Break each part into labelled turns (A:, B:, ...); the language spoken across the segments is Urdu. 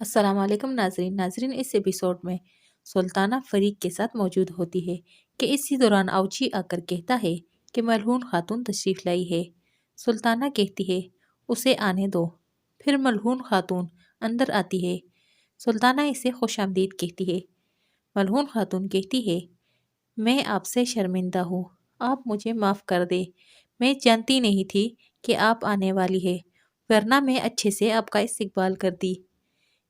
A: السلام علیکم ناظرین اس ایپیسوڈ میں سلطانہ فریق کے ساتھ موجود ہوتی ہے کہ اسی دوران اوچی آ کر کہتا ہے کہ ملعون خاتون تشریف لائی ہے۔ سلطانہ کہتی ہے اسے آنے دو۔ پھر ملعون خاتون اندر آتی ہے۔ سلطانہ اسے خوش آمدید کہتی ہے۔ ملعون خاتون کہتی ہے میں آپ سے شرمندہ ہوں، آپ مجھے معاف کر دیں، میں جانتی نہیں تھی کہ آپ آنے والی ہے، ورنہ میں اچھے سے آپ کا استقبال کرتی۔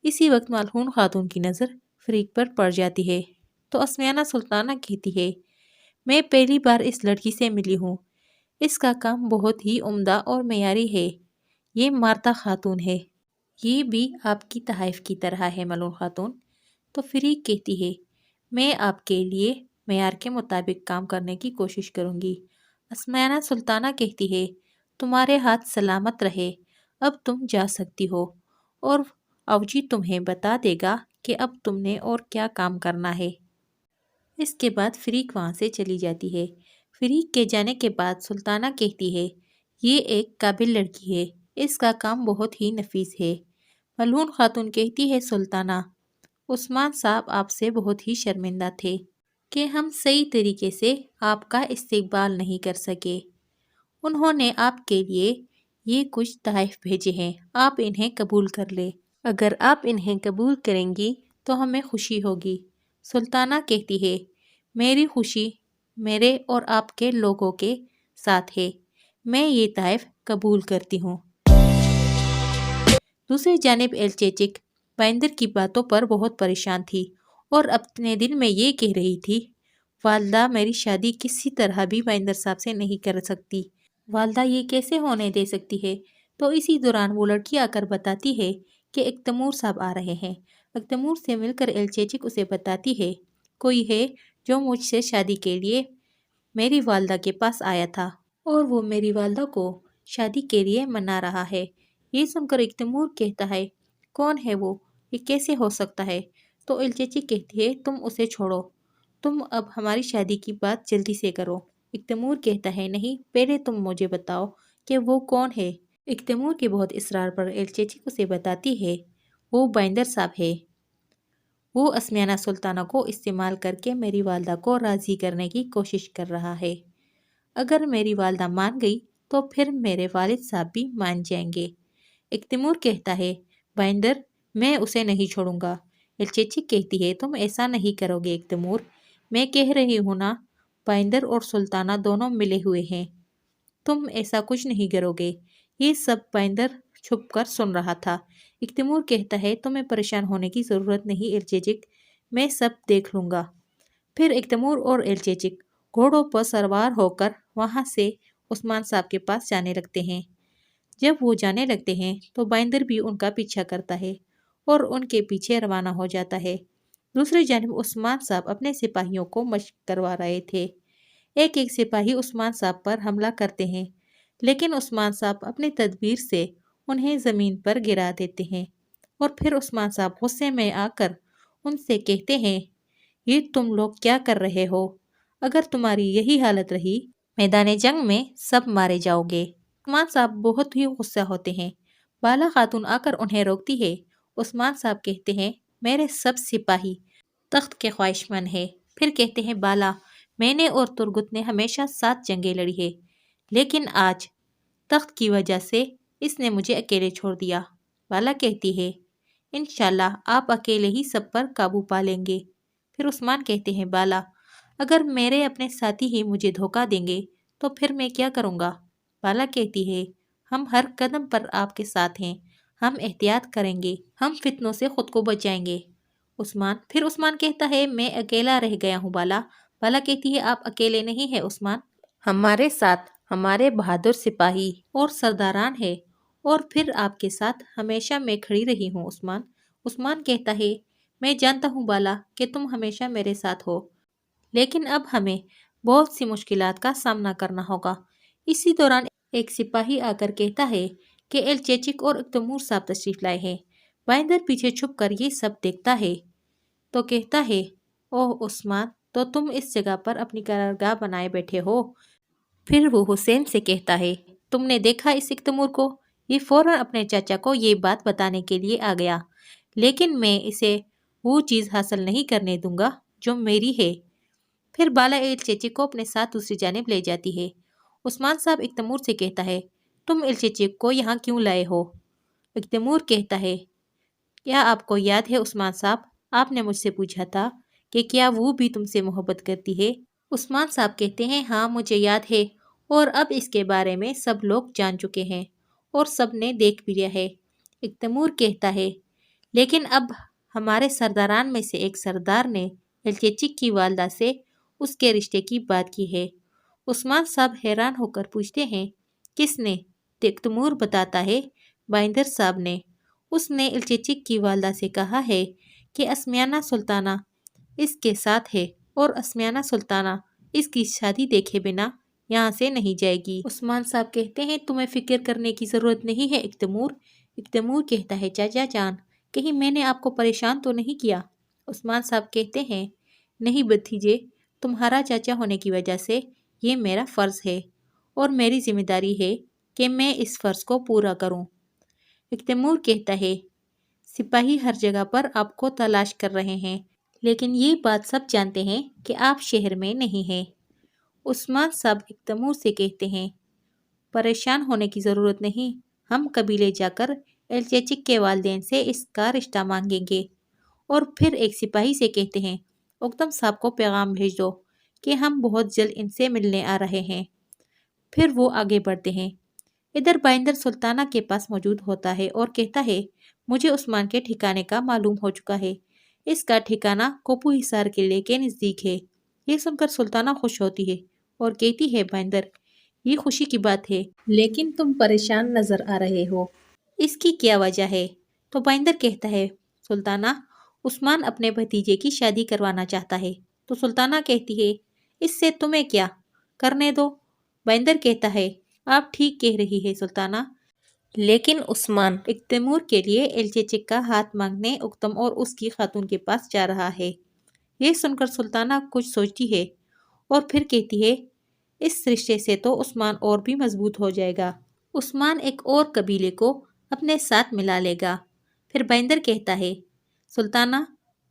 A: اسی وقت ملعون خاتون کی نظر فریق پر پڑ جاتی ہے تو اسمیانہ سلطانہ کہتی ہے میں پہلی بار اس لڑکی سے ملی ہوں، اس کا کام بہت ہی عمدہ اور معیاری ہے، یہ مارتا خاتون ہے، یہ بھی آپ کی تحائف کی طرح ہے ملعون خاتون۔ تو فریق کہتی ہے میں آپ کے لیے معیار کے مطابق کام کرنے کی کوشش کروں گی۔ اسمیانہ سلطانہ کہتی ہے تمہارے ہاتھ سلامت رہے، اب تم جا سکتی ہو، اور اوجی تمہیں بتا دے گا کہ اب تم نے اور کیا کام کرنا ہے۔ اس کے بعد فریق وہاں سے چلی جاتی ہے۔ فریق کے جانے کے بعد سلطانہ کہتی ہے یہ ایک قابل لڑکی ہے، اس کا کام بہت ہی نفیس ہے۔ ملعون خاتون کہتی ہے سلطانہ عثمان صاحب آپ سے بہت ہی شرمندہ تھے کہ ہم صحیح طریقے سے آپ کا استقبال نہیں کر سکے، انہوں نے آپ کے لیے یہ کچھ تحائف بھیجے ہیں، آپ انہیں قبول کر لیں، اگر آپ انہیں قبول کریں گی تو ہمیں خوشی ہوگی۔ سلطانہ کہتی ہے میری خوشی میرے اور آپ کے لوگوں کے ساتھ ہے، میں یہ تحائف قبول کرتی ہوں۔ دوسری جانب ایلچیچک بائندر کی باتوں پر بہت پریشان تھی اور اپنے دل میں یہ کہہ رہی تھی والدہ میری شادی کسی طرح بھی بائندر صاحب سے نہیں کر سکتی، والدہ یہ کیسے ہونے دے سکتی ہے۔ تو اسی دوران وہ لڑکی آ کر بتاتی ہے کہ اکتمور صاحب آ رہے ہیں۔ اکتمور سے مل کر ایلچیچک اسے بتاتی ہے کوئی ہے جو مجھ سے شادی کے لیے میری والدہ کے پاس آیا تھا اور وہ میری والدہ کو شادی کے لیے منا رہا ہے۔ یہ سن کر اکتمور کہتا ہے کون ہے وہ، یہ کیسے ہو سکتا ہے؟ تو ایلچیچک کہتی ہے تم اسے چھوڑو، تم اب ہماری شادی کی بات جلدی سے کرو۔ اکتمور کہتا ہے نہیں، پہلے تم مجھے بتاؤ کہ وہ کون ہے۔ اکتمور کے بہت اصرار پر ایلچیچک اسے بتاتی ہے وہ بائندر صاحب ہے، وہ اسمیانہ سلطانہ کو استعمال کر کے میری والدہ کو راضی کرنے کی کوشش کر رہا ہے، اگر میری والدہ مان گئی تو پھر میرے والد صاحب بھی مان جائیں گے۔ اکتمور کہتا ہے بائندر میں اسے نہیں چھوڑوں گا۔ ایلچیچک کہتی ہے تم ایسا نہیں کرو گے اکتمور، میں کہہ رہی ہوں نا بائندر اور سلطانہ دونوں ملے ہوئے ہیں، تم ایسا کچھ نہیں کرو گے۔ یہ سب بائندر چھپ کر سن رہا تھا۔ اکتمور کہتا ہے تمہیں پریشان ہونے کی ضرورت نہیں ایلچیچک، میں سب دیکھ لوں گا۔ پھر اکتمور اور ایلچیچک گھوڑوں پر سوار ہو کر وہاں سے عثمان صاحب کے پاس جانے لگتے ہیں۔ جب وہ جانے لگتے ہیں تو بائندر بھی ان کا پیچھا کرتا ہے اور ان کے پیچھے روانہ ہو جاتا ہے۔ دوسری جانب عثمان صاحب اپنے سپاہیوں کو مشق کروا رہے تھے۔ ایک ایک سپاہی عثمان صاحب پر حملہ کرتے ہیں، لیکن عثمان صاحب اپنی تدبیر سے انہیں زمین پر گرا دیتے ہیں اور پھر عثمان صاحب غصے میں آ کر ان سے کہتے ہیں یہ تم لوگ کیا کر رہے ہو، اگر تمہاری یہی حالت رہی میدان جنگ میں سب مارے جاؤ گے۔ عثمان صاحب بہت ہی غصہ ہوتے ہیں۔ بالا خاتون آ کر انہیں روکتی ہے۔ عثمان صاحب کہتے ہیں میرے سب سپاہی تخت کے خواہش مند ہیں۔ پھر کہتے ہیں بالا میں نے اور ترگت نے ہمیشہ 7 جنگیں لڑی ہے، لیکن آج تخت کی وجہ سے اس نے مجھے اکیلے چھوڑ دیا۔ بالا کہتی ہے انشاءاللہ آپ اکیلے ہی سب پر قابو پا لیں گے۔ پھر عثمان کہتے ہیں بالا اگر میرے اپنے ساتھی ہی مجھے دھوکہ دیں گے تو پھر میں کیا کروں گا؟ بالا کہتی ہے ہم ہر قدم پر آپ کے ساتھ ہیں، ہم احتیاط کریں گے، ہم فتنوں سے خود کو بچائیں گے۔ پھر عثمان کہتا ہے میں اکیلا رہ گیا ہوں بالا۔ بالا کہتی ہے آپ اکیلے نہیں ہیں عثمان، ہمارے ساتھ ہمارے بہادر سپاہی اور سرداران ہیں، اور پھر آپ کے ساتھ ہمیشہ میں کھڑی رہی ہوں عثمان۔ عثمان کہتا ہے میں جانتا ہوں بالا کہ تم ہمیشہ میرے ساتھ ہو، لیکن اب ہمیں بہت سی مشکلات کا سامنا کرنا ہوگا۔ اسی دوران ایک سپاہی آ کر کہتا ہے کہ ایلچیچک اور اکتمور صاحب تشریف لائے ہیں۔ بائندر پیچھے چھپ کر یہ سب دیکھتا ہے تو کہتا ہے اوہ عثمان، تو تم اس جگہ پر اپنی قرارگاہ بنائے بیٹھے ہو۔ پھر وہ حسین سے کہتا ہے تم نے دیکھا اس اکتمور کو، یہ فوراً اپنے چاچا کو یہ بات بتانے کے لیے آ گیا، لیکن میں اسے وہ چیز حاصل نہیں کرنے دوں گا جو میری ہے۔ پھر بالا ایل چیچک کو اپنے ساتھ دوسری جانب لے جاتی ہے۔ عثمان صاحب اکتمور سے کہتا ہے، تم ایل چیچک کو یہاں کیوں لائے ہو؟ اکتمور کہتا ہے، کیا آپ کو یاد ہے عثمان صاحب، آپ نے مجھ سے پوچھا تھا کہ کیا وہ بھی تم سے محبت کرتی ہے؟ عثمان صاحب کہتے ہیں، ہاں مجھے یاد ہے، اور اب اس کے بارے میں سب لوگ جان چکے ہیں اور سب نے دیکھ بھی لیا ہے۔ اکتمور کہتا ہے، لیکن اب ہمارے سرداران میں سے ایک سردار نے ایل چیچک کی والدہ سے اس کے رشتے کی بات کی ہے۔ عثمان صاحب حیران ہو کر پوچھتے ہیں، کس نے؟ اکتمور بتاتا ہے، بائندر صاحب نے۔ اس نے ایل چیچک کی والدہ سے کہا ہے کہ اسمیانہ سلطانہ اس کے ساتھ ہے اور اسمیانہ سلطانہ اس کی شادی دیکھے بنا یہاں سے نہیں جائے گی۔ عثمان صاحب کہتے ہیں، تمہیں فکر کرنے کی ضرورت نہیں ہے اکتمور۔ اکتمور کہتا ہے، چاچا جان، کہیں میں نے آپ کو پریشان تو نہیں کیا؟ عثمان صاحب کہتے ہیں، نہیں بھتیجے، تمہارا چاچا ہونے کی وجہ سے یہ میرا فرض ہے اور میری ذمہ داری ہے کہ میں اس فرض کو پورا کروں۔ اکتمور کہتا ہے، سپاہی ہر جگہ پر آپ کو تلاش کر رہے ہیں، لیکن یہ بات سب جانتے ہیں کہ آپ شہر میں نہیں ہیں۔ عثمان صاحب اکتمور سے کہتے ہیں، پریشان ہونے کی ضرورت نہیں، ہم قبیلے جا کر ایل چیچک کے والدین سے اس کا رشتہ مانگیں گے۔ اور پھر ایک سپاہی سے کہتے ہیں، اکتم صاحب کو پیغام بھیج دو کہ ہم بہت جلد ان سے ملنے آ رہے ہیں۔ پھر وہ آگے بڑھتے ہیں۔ ادھر بائندر سلطانہ کے پاس موجود ہوتا ہے اور کہتا ہے، مجھے عثمان کے ٹھکانے کا معلوم ہو چکا ہے، اس کا ٹھکانہ کوپو حصار قلعے کے نزدیک ہے۔ یہ سن کر سلطانہ خوش ہوتی ہے اور کہتی ہے، بائندر، یہ خوشی کی بات ہے، لیکن تم پریشان نظر آ رہے ہو، اس کی کیا وجہ ہے؟ تو بائندر کہتا ہے، سلطانہ، عثمان اپنے بھتیجے کی شادی کروانا چاہتا ہے۔ تو سلطانہ کہتی ہے، اس سے تمہیں کیا، کرنے دو۔ بائندر کہتا ہے، آپ ٹھیک کہہ رہی ہے سلطانہ، لیکن عثمان اکتمور کے لیے ایل چیچک کا ہاتھ مانگنے اکتم اور اس کی خاتون کے پاس جا رہا ہے۔ یہ سن کر سلطانہ کچھ سوچتی ہے اور پھر کہتی ہے، اس رشتے سے تو عثمان اور بھی مضبوط ہو جائے گا، عثمان ایک اور قبیلے کو اپنے ساتھ ملا لے گا۔ پھر بائندر کہتا ہے، سلطانہ،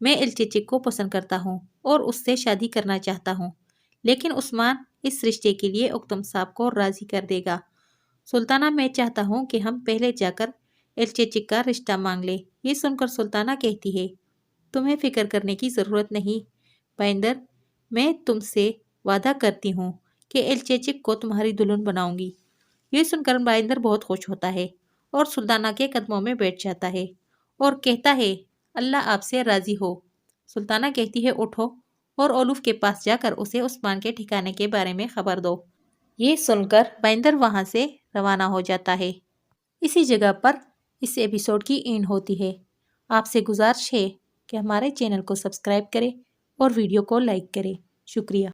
A: میں ایل چیچک کو پسند کرتا ہوں اور اس سے شادی کرنا چاہتا ہوں، لیکن عثمان اس رشتے کے لیے اکتم صاحب کو راضی کر دے گا۔ سلطانہ، میں چاہتا ہوں کہ ہم پہلے جا کر ایل چیچک کا رشتہ مانگ لیں۔ یہ سن کر سلطانہ کہتی ہے، تمہیں فکر کرنے کی ضرورت نہیں بائندر، میں تم سے وعدہ کرتی ہوں کہ ایل چیچک کو تمہاری دلہن بناؤں گی۔ یہ سن کر بائندر بہت خوش ہوتا ہے اور سلطانہ کے قدموں میں بیٹھ جاتا ہے اور کہتا ہے، اللہ آپ سے راضی ہو۔ سلطانہ کہتی ہے، اٹھو اور اولوف کے پاس جا کر اسے عثمان کے ٹھکانے کے بارے میں خبر دو۔ یہ سن کر بائندر وہاں سے روانہ ہو جاتا ہے۔ اسی جگہ پر اس ایپیسوڈ کی اینڈ ہوتی ہے۔ آپ سے گزارش ہے کہ ہمارے چینل کو سبسکرائب کریں اور ویڈیو کو لائک کریں۔ شکریہ۔